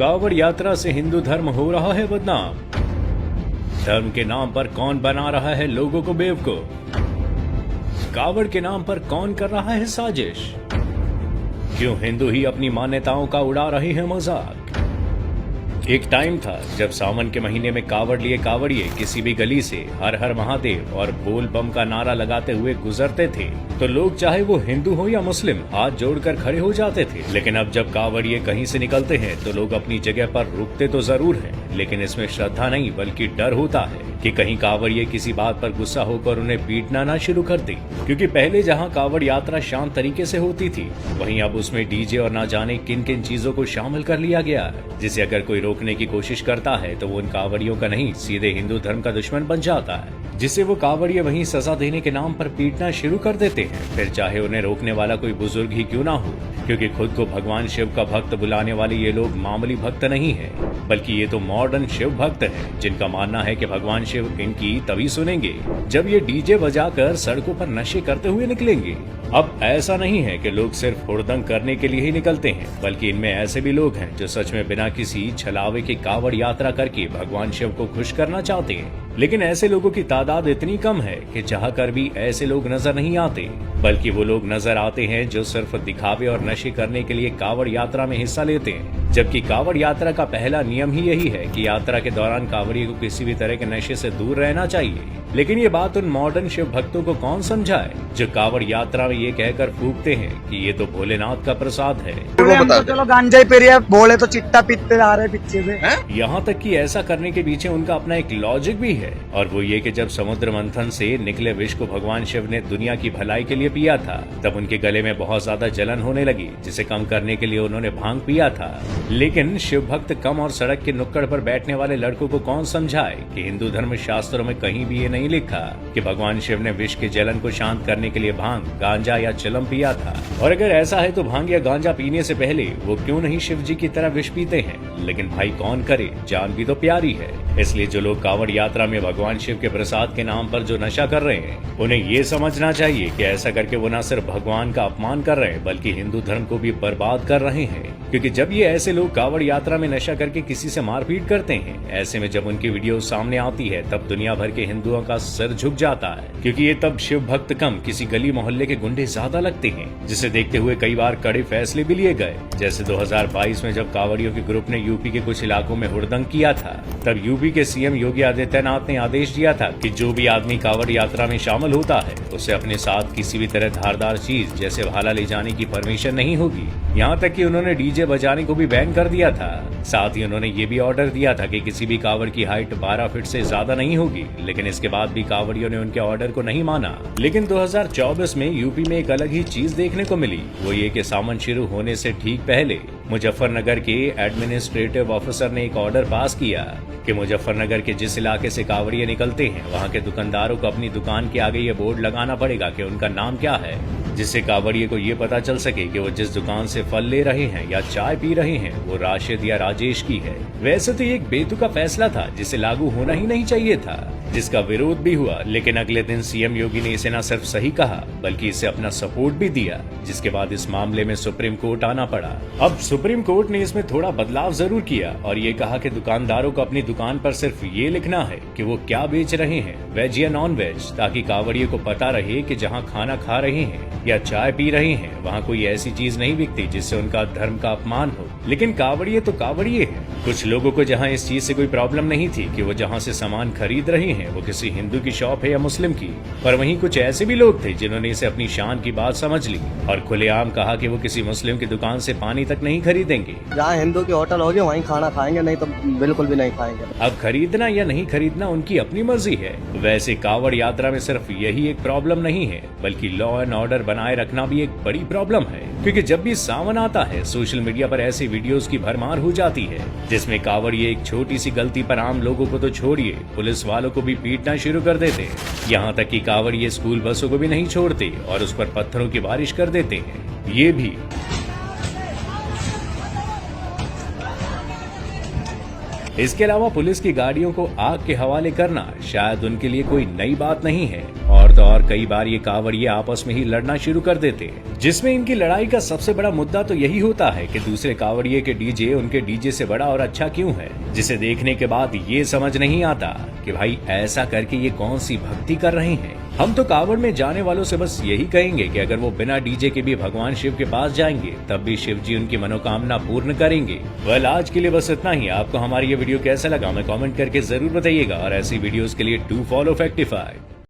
कावड़ यात्रा से हिंदू धर्म हो रहा है बदनाम। धर्म के नाम पर कौन बना रहा है लोगों को बेवकूफ। कावड़ के नाम पर कौन कर रहा है साजिश। क्यों हिंदू ही अपनी मान्यताओं का उड़ा रहे हैं मजाक। एक टाइम था जब सावन के महीने में कावड़ लिए कावड़िए किसी भी गली से हर हर महादेव और बोल बम का नारा लगाते हुए गुजरते थे तो लोग चाहे वो हिंदू हो या मुस्लिम हाथ जोड़कर खड़े हो जाते थे। लेकिन अब जब कावड़िए कहीं से निकलते हैं तो लोग अपनी जगह पर रुकते तो जरूर हैं, लेकिन इसमें श्रद्धा नहीं बल्कि डर होता है कि कहीं कावड़िए किसी बात पर गुस्सा होकर उन्हें पीटना ना शुरू कर दे। क्योंकि पहले जहां कावड़ यात्रा शांत तरीके से होती थी वहीं अब उसमें डीजे और ना जाने किन किन चीजों को शामिल कर लिया गया है, जिसे अगर कोई रोकने की कोशिश करता है तो वो उन कावड़ियों का नहीं सीधे हिंदू धर्म का दुश्मन बन जाता है, जिसे वो कावड़िए वहीं सजा देने के नाम पर पीटना शुरू कर देते हैं, फिर चाहे उन्हें रोकने वाला कोई बुजुर्ग ही क्यों ना हो। क्योंकि खुद को भगवान शिव का भक्त बुलाने वाले ये लोग मामूली भक्त नहीं है बल्कि ये तो मॉडर्न शिव भक्त हैं, जिनका मानना है कि भगवान शिव इनकी तभी सुनेंगे जब ये डीजे बजाकर सड़कों पर नशे करते हुए निकलेंगे। अब ऐसा नहीं है कि लोग सिर्फ हुड़दंग करने के लिए ही निकलते हैं, बल्कि इनमें ऐसे भी लोग हैं जो सच में बिना किसी छलावे के कावड़ यात्रा करके भगवान शिव को खुश करना चाहते हैं। लेकिन ऐसे लोगों की तादाद इतनी कम है कि चाहकर भी ऐसे लोग नजर नहीं आते, बल्कि वो लोग नजर आते हैं जो सिर्फ दिखावे और नशे करने के लिए कावड़ यात्रा में हिस्सा लेते हैं। जबकि कावड़ यात्रा का पहला नियम ही यही है कि यात्रा के दौरान कावड़िए को किसी भी तरह के नशे से दूर रहना चाहिए। लेकिन ये बात उन मॉडर्न शिव भक्तों को कौन समझाए जो कावड़ यात्रा में ये कहकर फूकते हैं कि ये तो भोलेनाथ का प्रसाद है। चलो गांजा ही पी बोले तो चिट्टा पीते आ रहे पीछे से। यहाँ तक कि ऐसा करने के पीछे उनका अपना एक लॉजिक भी है, और वो ये कि जब समुद्र मंथन से निकले विष को भगवान शिव ने दुनिया की भलाई के लिए पिया था तब उनके गले में बहुत ज्यादा जलन होने लगी, जिसे कम करने के लिए उन्होंने भांग पिया था। लेकिन शिव भक्त कम और सड़क के नुक्कड़ पर बैठने वाले लड़कों को कौन समझाए कि हिंदू धर्म शास्त्रों में कहीं भी ये नहीं लिखा कि भगवान शिव ने विष के जलन को शांत करने के लिए भांग, गांजा या चिलम पिया था। और अगर ऐसा है तो भांग या गांजा पीने से पहले वो क्यों नहीं शिव जी की तरह विष पीते हैं। लेकिन भाई कौन करे, जान भी तो प्यारी है। इसलिए जो लोग कावड़ यात्रा में भगवान शिव के प्रसाद के नाम पर जो नशा कर रहे हैं उन्हें ये समझना चाहिए कि ऐसा करके वो न सिर्फ भगवान का अपमान कर रहे हैं बल्कि हिंदू धर्म को भी बर्बाद कर रहे हैं। क्योंकि जब ये ऐसे लोग कावड़ यात्रा में नशा करके किसी से मारपीट करते हैं, ऐसे में जब उनकी वीडियो सामने आती है तब दुनिया भर के हिंदुओं का सिर झुक जाता है। क्योंकि ये तब शिव भक्त कम किसी गली मोहल्ले के गुंडे ज्यादा लगते हैं, जिसे देखते हुए कई बार कड़े फैसले भी लिए गए। जैसे 2022 में जब कावड़ियों के ग्रुप ने यूपी के कुछ इलाकों में हुड़दंग किया था तब यूपी के सीएम योगी आदित्यनाथ ने आदेश दिया था कि जो भी आदमी कावड़ यात्रा में शामिल होता है उसे अपने साथ किसी भी तरह धारदार चीज जैसे भाला ले जाने की परमिशन नहीं होगी। यहाँ तक कि उन्होंने डीजे बजाने को भी बैन कर दिया था। साथ ही उन्होंने ये भी ऑर्डर दिया था कि किसी भी कावड़ की हाइट 12 फीट से ज्यादा नहीं होगी। लेकिन इसके बाद भी कावड़ियों ने उनके ऑर्डर को नहीं माना। लेकिन 2024 में यूपी में एक अलग ही चीज देखने को मिली, वो ये कि सावन शुरू होने से ठीक पहले मुजफ्फरनगर के एडमिनिस्ट्रेटिव ऑफिसर ने एक ऑर्डर पास किया कि मुजफ्फरनगर के जिस इलाके से कावड़िए निकलते हैं वहाँ के दुकानदारों को अपनी दुकान के आगे ये बोर्ड लगाना पड़ेगा कि उनका नाम क्या है, जिससे कावड़िए को ये पता चल सके कि वो जिस दुकान से फल ले रहे हैं या चाय पी रहे हैं वो राशिद या राजेश की है। वैसे तो ये एक बेतुका फैसला था जिसे लागू होना ही नहीं चाहिए था, जिसका विरोध भी हुआ। लेकिन अगले दिन सीएम योगी ने इसे न सिर्फ सही कहा बल्कि इसे अपना सपोर्ट भी दिया, जिसके बाद इस मामले में सुप्रीम कोर्ट आना पड़ा। अब सुप्रीम कोर्ट ने इसमें थोड़ा बदलाव जरूर किया और ये कहा कि दुकानदारों को अपनी दुकान पर सिर्फ ये लिखना है कि वो क्या बेच रहे हैं, वेज या नॉन वेज, ताकि कावड़िए को पता रहे कि जहाँ खाना खा रहे हैं या चाय पी रहे हैं वहाँ कोई ऐसी चीज नहीं बिकती जिससे उनका धर्म का अपमान हो। लेकिन कावड़िए तो कावड़िए हैं। कुछ लोगों को जहाँ इस चीज से कोई प्रॉब्लम नहीं थी कि वो जहाँ से सामान खरीद रहे हैं वो किसी हिंदू की शॉप है या मुस्लिम की, पर वहीं कुछ ऐसे भी लोग थे जिन्होंने इसे अपनी शान की बात समझ ली और खुलेआम कहा कि वो किसी मुस्लिम की दुकान से पानी तक नहीं खरीदेंगे। जहाँ हिंदू की होटल होगी वहीं खाना खाएंगे, नहीं तो बिल्कुल भी नहीं खाएंगे। अब खरीदना या नहीं खरीदना उनकी अपनी मर्जी है। वैसे कावड़ यात्रा में सिर्फ यही एक प्रॉब्लम नहीं है बल्कि लॉ एंड ऑर्डर बनाए रखना भी एक बड़ी प्रॉब्लम है। क्योंकि जब भी सावन आता है सोशल मीडिया पर ऐसे वीडियोस की भरमार हो जाती है जिसमें कावड़िए एक छोटी सी गलती पर आम लोगों को तो छोड़िए पुलिस वालों को भी पीटना शुरू कर देते हैं। यहाँ तक कि कावड़िए स्कूल बसों को भी नहीं छोड़ते और उस पर पत्थरों की बारिश कर देते हैं। ये भी इसके अलावा पुलिस की गाड़ियों को आग के हवाले करना शायद उनके लिए कोई नई बात नहीं है और और तो और कई बार ये कांवड़िए आपस में ही लड़ना शुरू कर देते, जिसमें इनकी लड़ाई का सबसे बड़ा मुद्दा तो यही होता है कि दूसरे कांवड़िए के डीजे उनके डीजे से बड़ा और अच्छा क्यों है, जिसे देखने के बाद ये समझ नहीं आता कि भाई ऐसा करके ये कौन सी भक्ति कर रहे हैं। हम तो कांवड़ में जाने वालों से बस यही कहेंगे कि अगर वो बिना डीजे के भी भगवान शिव के पास जाएंगे तब भी शिव जी उनकी मनोकामना पूर्ण करेंगे। वेल, आज के लिए बस इतना ही। आपको हमारी ये वीडियो कैसा लगा हमें कमेंट करके जरूर बताइएगा और ऐसी वीडियोस के लिए डू फॉलो फैक्टिफाई।